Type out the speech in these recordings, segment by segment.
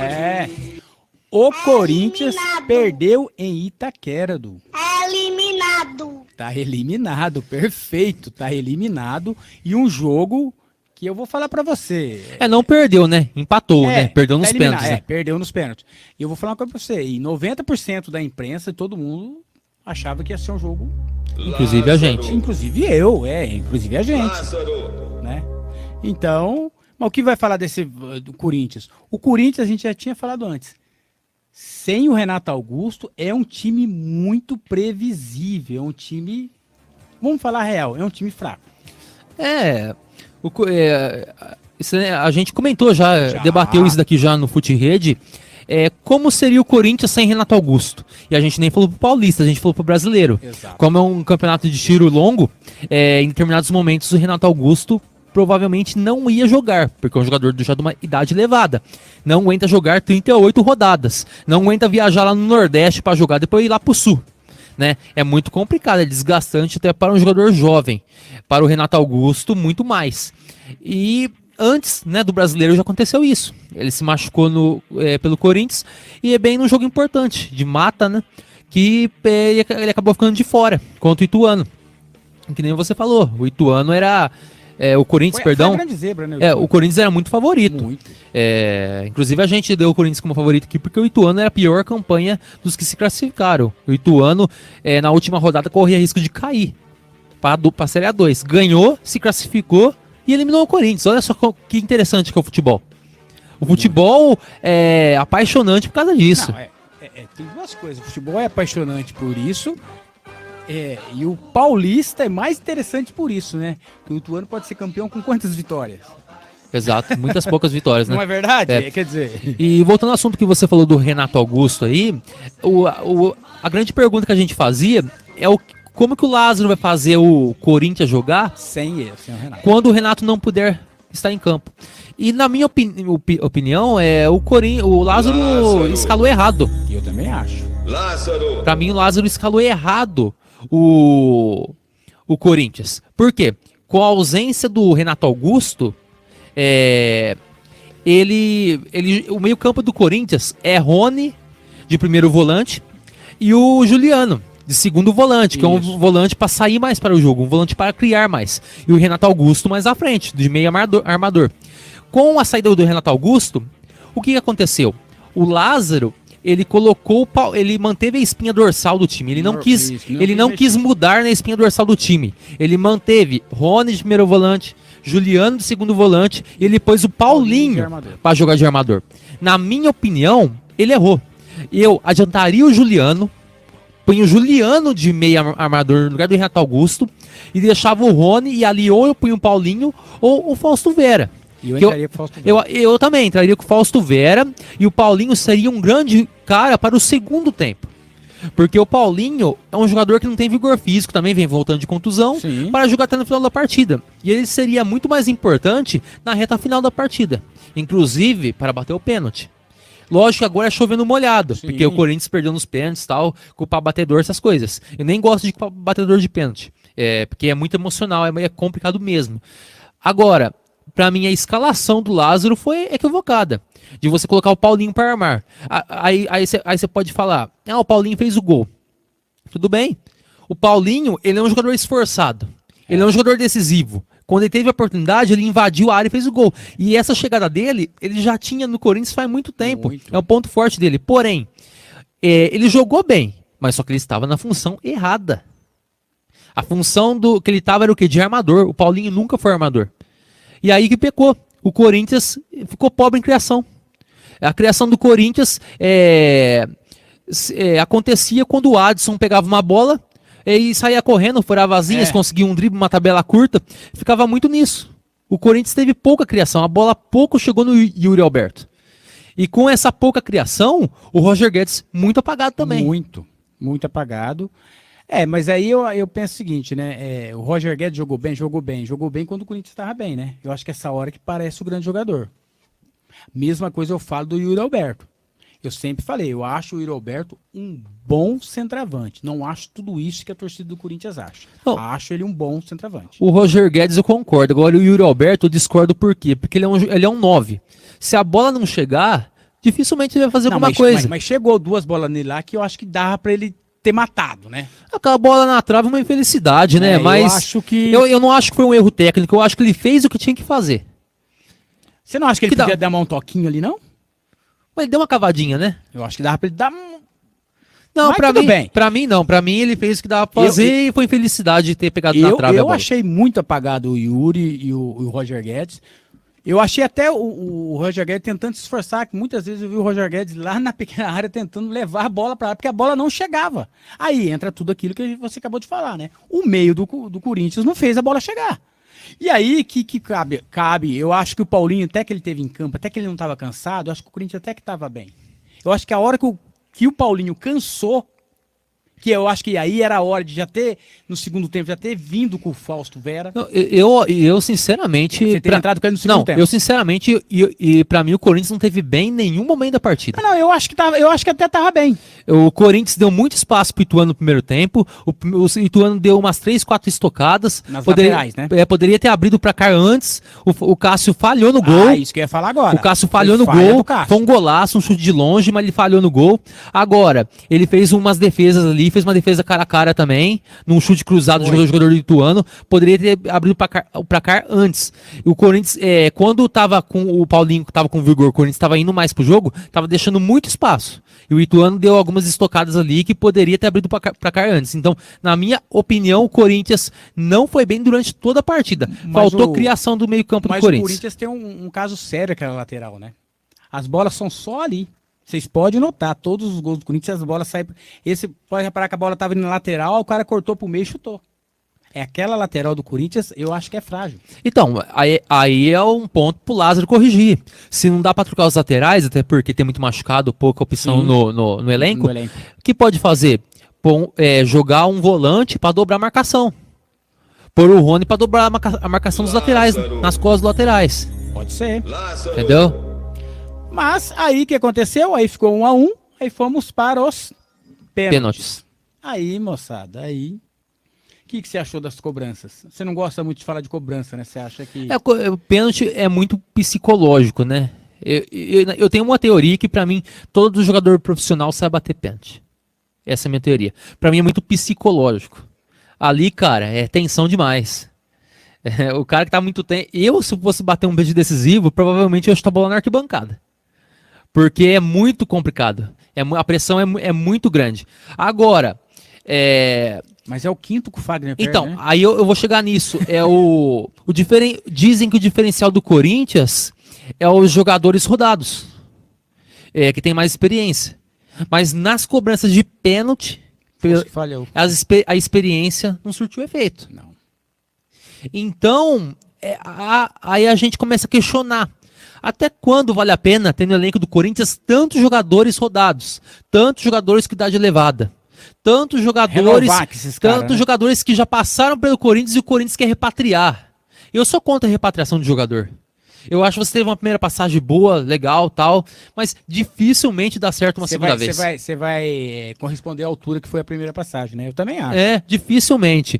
É. O Corinthians perdeu em Itaquera, Du. É eliminado. Tá eliminado, perfeito, tá eliminado. E um jogo que eu vou falar pra você. Não perdeu, né? Empatou, né? Perdeu nos pênaltis, né? Perdeu nos pênaltis. E eu vou falar uma coisa pra você. E 90% da imprensa, todo mundo achava que ia ser um jogo. Inclusive a gente. Inclusive eu, inclusive a gente. Né? Então, mas o que vai falar do Corinthians? O Corinthians a gente já tinha falado antes. Sem o Renato Augusto, é um time muito previsível. É um time, vamos falar real, é um time fraco. A gente comentou já, debateu isso daqui já no Fute Rede. Como seria o Corinthians sem Renato Augusto? E a gente nem falou pro Paulista, a gente falou pro Brasileiro. Exato. Como é um campeonato de tiro longo, em determinados momentos o Renato Augusto provavelmente não ia jogar, porque é um jogador já de uma idade elevada. Não aguenta jogar 38 rodadas. Não aguenta viajar lá no Nordeste para jogar, depois ir lá pro Sul. Né? É muito complicado, é desgastante até para um jogador jovem. Para o Renato Augusto, muito mais. E antes, né, do Brasileiro já aconteceu isso. Ele se machucou pelo Corinthians e é bem num jogo importante, de mata, né? Que ele acabou ficando de fora, contra o Ituano. Que nem você falou, o Ituano era... o Corinthians, Foi perdão. a grande zebra, né, o Corinthians era muito favorito. Muito. Inclusive a gente deu o Corinthians como favorito aqui porque o Ituano era a pior campanha dos que se classificaram. O Ituano, na última rodada, corria risco de cair para a Série A2. Ganhou, se classificou e eliminou o Corinthians. Olha só que interessante que é o futebol. O futebol é apaixonante por causa disso. Não, tem duas coisas. O futebol é apaixonante por isso. E o Paulista é mais interessante por isso, né? Que o Ituano pode ser campeão com quantas vitórias? Exato, muitas poucas vitórias, né? Não é verdade? Quer dizer... E voltando ao assunto que você falou do Renato Augusto aí, a grande pergunta que a gente fazia é como que o Lázaro vai fazer o Corinthians jogar sem o Renato, quando o Renato não puder estar em campo. E na minha opinião, o Lázaro escalou errado. Eu também acho. Pra mim, o Lázaro escalou errado o Corinthians. Por quê? Com a ausência do Renato Augusto, o meio-campo do Corinthians é Rony, de primeiro volante, e o Juliano, de segundo volante, que é um volante para sair mais para o jogo, um volante para criar mais. E o Renato Augusto mais à frente, de meio armador. Com a saída do Renato Augusto, o que aconteceu? O Lázaro, ele manteve a espinha dorsal do time. Ele não quis mudar na espinha dorsal do time. Ele manteve Rony de primeiro volante, Juliano de segundo volante, e ele pôs o Paulinho para jogar de armador. Na minha opinião, ele errou. Eu adiantaria o Juliano, põe o Juliano de meio armador no lugar do Renato Augusto e deixava o Rony, e ali ou eu punho o Paulinho ou o Fausto Vera. Eu entraria com o Fausto Vera. Eu também entraria com o Fausto Vera, e o Paulinho seria um grande cara para o segundo tempo. Porque o Paulinho é um jogador que não tem vigor físico, também vem voltando de contusão, para jogar até no final da partida. E ele seria muito mais importante na reta final da partida, inclusive para bater o pênalti. Lógico que agora é chovendo molhado, porque o Corinthians perdeu nos pênaltis e tal, culpar batedor, essas coisas. Eu nem gosto de culpar batedor de pênalti, porque é muito emocional, é complicado mesmo. Agora, pra mim a escalação do Lázaro foi equivocada, de você colocar o Paulinho para armar. Aí você pode falar, o Paulinho fez o gol. Tudo bem. O Paulinho, ele é um jogador esforçado, ele é um jogador decisivo. Quando ele teve a oportunidade, ele invadiu a área e fez o gol. E essa chegada dele, ele já tinha no Corinthians faz muito tempo. É um ponto forte dele. Porém, ele jogou bem, mas só que ele estava na função errada. A função que ele estava era o quê? De armador. O Paulinho nunca foi armador. E aí que pecou. O Corinthians ficou pobre em criação. A criação do Corinthians acontecia quando o Adson pegava uma bola e saía correndo, furava as linhas, conseguia um drible, uma tabela curta. Ficava muito nisso. O Corinthians teve pouca criação. A bola pouco chegou no Yuri Alberto. E com essa pouca criação, o Roger Guedes muito apagado também. Muito apagado. Mas aí eu penso o seguinte, né? O Roger Guedes jogou bem quando o Corinthians estava bem, né? Eu acho que essa hora que parece o grande jogador. Mesma coisa eu falo do Yuri Alberto. Eu sempre falei, eu acho o Yuri Alberto um bom centroavante. Não acho tudo isso que a torcida do Corinthians acha. Acho ele um bom centroavante. O Roger Guedes eu concordo. Agora o Yuri Alberto eu discordo por quê? Porque ele é um 9. Se a bola não chegar, Dificilmente ele vai fazer Não, alguma mas, coisa. mas chegou 2 bolas nele lá que eu acho que dava pra ele ter matado, né? Aquela bola na trave é uma infelicidade, né? É, Mas eu acho que... eu não acho que foi um erro técnico, eu acho que ele fez o que tinha que fazer. Você não acha que ele Que dá- podia dar um toquinho ali, não? Mas ele deu uma cavadinha, né? Eu acho que dava pra ele dar Não, Mas pra tudo mim, bem. pra mim não. Pra mim ele fez o que dava pra fazer e foi infelicidade de ter pegado na trave a Eu bola. achei muito apagado o Yuri e o Roger Guedes. Eu achei até o Roger Guedes tentando se esforçar, que muitas vezes eu vi o Roger Guedes lá na pequena área tentando levar a bola para lá, porque a bola não chegava. Aí entra tudo aquilo que você acabou de falar, né? O meio do Corinthians não fez a bola chegar. E aí que cabe, eu acho que o Paulinho, até que ele teve em campo, até que ele não estava cansado, eu acho que o Corinthians até que estava bem. Eu acho que a hora que o Paulinho cansou, que eu acho que aí era a hora de já ter, no segundo tempo, já ter vindo com o Fausto Vera. Não, eu sinceramente... Você teria entrado com ele no segundo tempo. Eu sinceramente, e pra mim o Corinthians não teve bem em nenhum momento da partida. Não, eu acho que até tava bem. O Corinthians deu muito espaço pro Ituano no primeiro tempo. O Ituano deu umas 3, 4 estocadas. Nas laterais, né? Poderia ter abrido o placar antes. O Cássio falhou no gol. Isso que eu ia falar agora. O Cássio falhou Foi no falha gol. do Cássio. Foi um golaço, um chute de longe, mas ele falhou no gol. Agora, ele fez umas defesas ali, fez uma defesa cara a cara também, num chute cruzado do jogador do Ituano. Poderia ter abrido o placar antes. E o Corinthians, quando tava com o Paulinho, que tava com vigor, o Corinthians tava indo mais pro jogo, tava deixando muito espaço. E o Ituano deu algumas estocadas ali que poderia ter abrido o placar antes. Então, na minha opinião, o Corinthians não foi bem durante toda a partida. Faltou criação do meio-campo do Corinthians. Mas o Corinthians tem um caso sério aquela lateral, né? As bolas são só ali. Vocês podem notar, todos os gols do Corinthians, as bolas saem... Esse, pode reparar que a bola estava indo na lateral, o cara cortou pro meio e chutou. É aquela lateral do Corinthians, eu acho que é frágil. Então, aí é um ponto pro Lázaro corrigir. Se não dá pra trocar os laterais, até porque tem muito machucado, pouca opção no elenco, o que pode fazer? Jogar um volante pra dobrar a marcação. Pôr o Rony pra dobrar a marcação dos laterais, nas costas dos laterais. Pode ser. Entendeu? Mas aí o que aconteceu? Aí ficou 1-1, aí fomos para os pênaltis. Aí, moçada, aí... O que você achou das cobranças? Você não gosta muito de falar de cobrança, né? Você acha que... O pênalti é muito psicológico, né? Eu tenho uma teoria que pra mim, todo jogador profissional sabe bater pênalti. Essa é a minha teoria. Pra mim é muito psicológico. Ali, cara, é tensão demais. O cara que tá muito tempo... se fosse bater um beijo decisivo, provavelmente eu ia chutar a bola na arquibancada. Porque é muito complicado. A pressão é muito grande. Agora, Mas é o quinto que o Fagner perde, então, né? aí eu vou chegar nisso. Dizem que o diferencial do Corinthians é os jogadores rodados. Que tem mais experiência. Mas nas cobranças de pênalti, Acho que falhou. a experiência não surtiu efeito. Não. Então, aí a gente começa a questionar. Até quando vale a pena ter no elenco do Corinthians tantos jogadores rodados? Tantos jogadores com idade elevada? Tantos jogadores que já passaram pelo Corinthians e o Corinthians quer repatriar. Eu sou contra a repatriação de jogador. Eu acho que você teve uma primeira passagem boa, legal, tal, mas dificilmente dá certo uma segunda vez. Você vai corresponder à altura que foi a primeira passagem, né? Eu também acho. Dificilmente.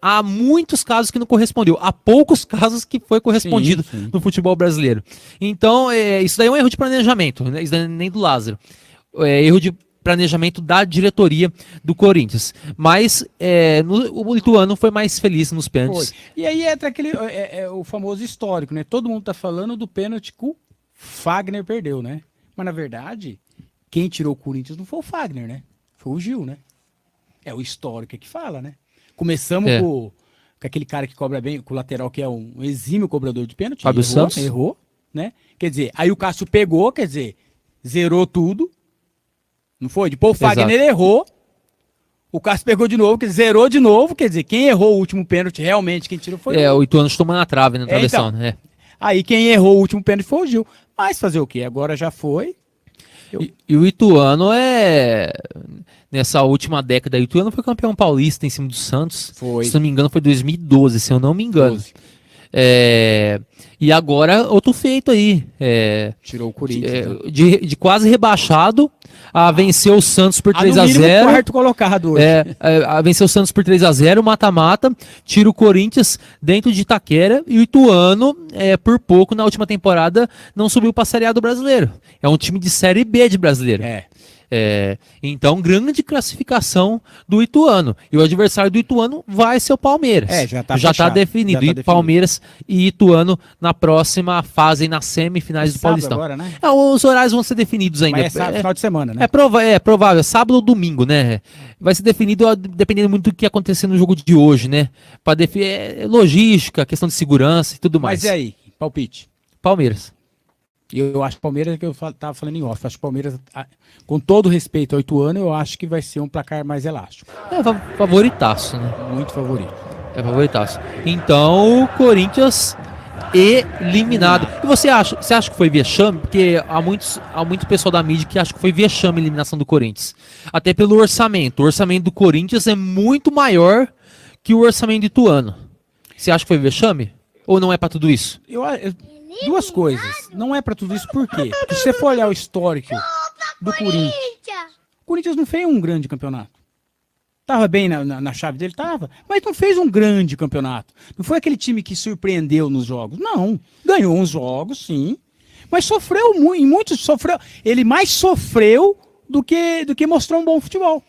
Há muitos casos que não correspondeu. Há poucos casos que foi correspondido no futebol brasileiro. Então, isso daí é um erro de planejamento, né? Isso daí nem do Lázaro. Erro de planejamento da diretoria do Corinthians. Mas o Ituano foi mais feliz nos pênaltis. Foi. E aí entra o famoso histórico, né? Todo mundo tá falando do pênalti que o Fagner perdeu, né? Mas na verdade, quem tirou o Corinthians não foi o Fagner, né? Foi o Gil, né? É o histórico que fala, né? Começamos com aquele cara que cobra bem, com o lateral que é um exímio cobrador de pênalti. Fábio Santos. Errou, né? Quer dizer, aí o Cássio pegou, quer dizer, zerou tudo. Não foi? Depois o Fagner errou, o Cássio pegou de novo, zerou de novo, quer dizer, quem errou o último pênalti, realmente, quem tirou foi o Ituano tomou na trave, na travessão, então, né? Aí quem errou o último pênalti foi o Gil. Mas fazer o quê? Agora já foi. E o Ituano nessa última década, o Ituano foi campeão paulista em cima do Santos. Foi. Se não me engano, foi 2012, se eu não me engano. E agora, outro feito aí. Tirou o Corinthians. De quase rebaixado a vencer o Santos por 3 a 0. quarto colocado hoje. A vencer o Santos por 3 a 0, mata-mata, tira o Corinthians dentro de Itaquera e o Ituano, por pouco, na última temporada, não subiu para a Série A do Brasileiro. É um time de Série B de Brasileiro. Então, grande classificação do Ituano. E o adversário do Ituano vai ser o Palmeiras. Já tá definido. Já tá definido. Palmeiras e Ituano na próxima fase, nas semifinais do Paulistão. Agora, né? Os horários vão ser definidos ainda. Mas final de semana, né? É provável, sábado ou domingo, né? Vai ser definido dependendo muito do que acontecer no jogo de hoje, né? Para definir logística, questão de segurança e tudo mais. Mas e aí, palpite? Palmeiras. Eu acho que o Palmeiras, que eu tava falando em off, acho que o Palmeiras, com todo respeito ao Ituano, eu acho que vai ser um placar mais elástico. Favoritaço, né? Muito favorito. Favoritaço. Então, o Corinthians eliminado. E você acha que foi vexame? Porque há muito pessoal da mídia que acha que foi vexame a eliminação do Corinthians. Até pelo orçamento. O orçamento do Corinthians é muito maior que o orçamento do Ituano. Você acha que foi vexame? Ou não é pra tudo isso? Duas coisas. Não é pra tudo isso, por quê? Porque se você for olhar o histórico do Corinthians, o Corinthians não fez um grande campeonato. Tava bem na chave dele, tava, mas não fez um grande campeonato. Não foi aquele time que surpreendeu nos jogos. Não. Ganhou uns jogos, sim, mas sofreu muito, ele mais sofreu do que mostrou um bom futebol.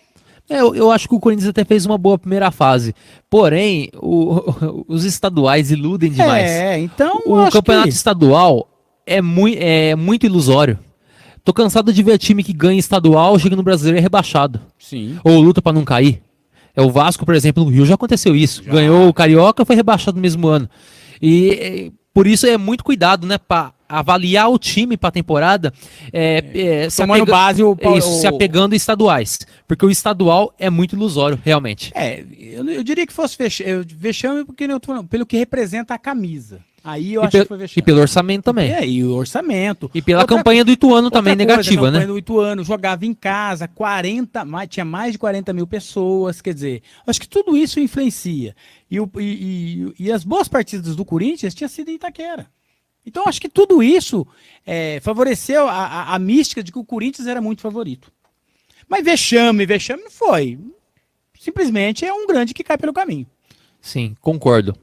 Eu acho que o Corinthians até fez uma boa primeira fase. Porém, os estaduais iludem demais. Então o campeonato estadual é muito ilusório. Tô cansado de ver time que ganha estadual, chega no Brasileiro e é rebaixado. Sim. Ou luta pra não cair. O Vasco, por exemplo, no Rio já aconteceu isso. Ganhou o Carioca, foi rebaixado no mesmo ano. E por isso é muito cuidado, né, pra avaliar o time para a temporada, se apegando em estaduais, porque o estadual é muito ilusório, realmente. Eu diria que fosse vexame porque pelo que representa a camisa. Aí eu acho que foi vexame. E pelo orçamento também. E o orçamento. E pela campanha do Ituano também negativa, né? A campanha do Ituano, jogava em casa, tinha mais de 40 mil pessoas, quer dizer, acho que tudo isso influencia. E as boas partidas do Corinthians tinham sido em Itaquera. Então, acho que tudo isso favoreceu a mística de que o Corinthians era muito favorito. Mas vexame não foi. Simplesmente é um grande que cai pelo caminho. Sim, concordo.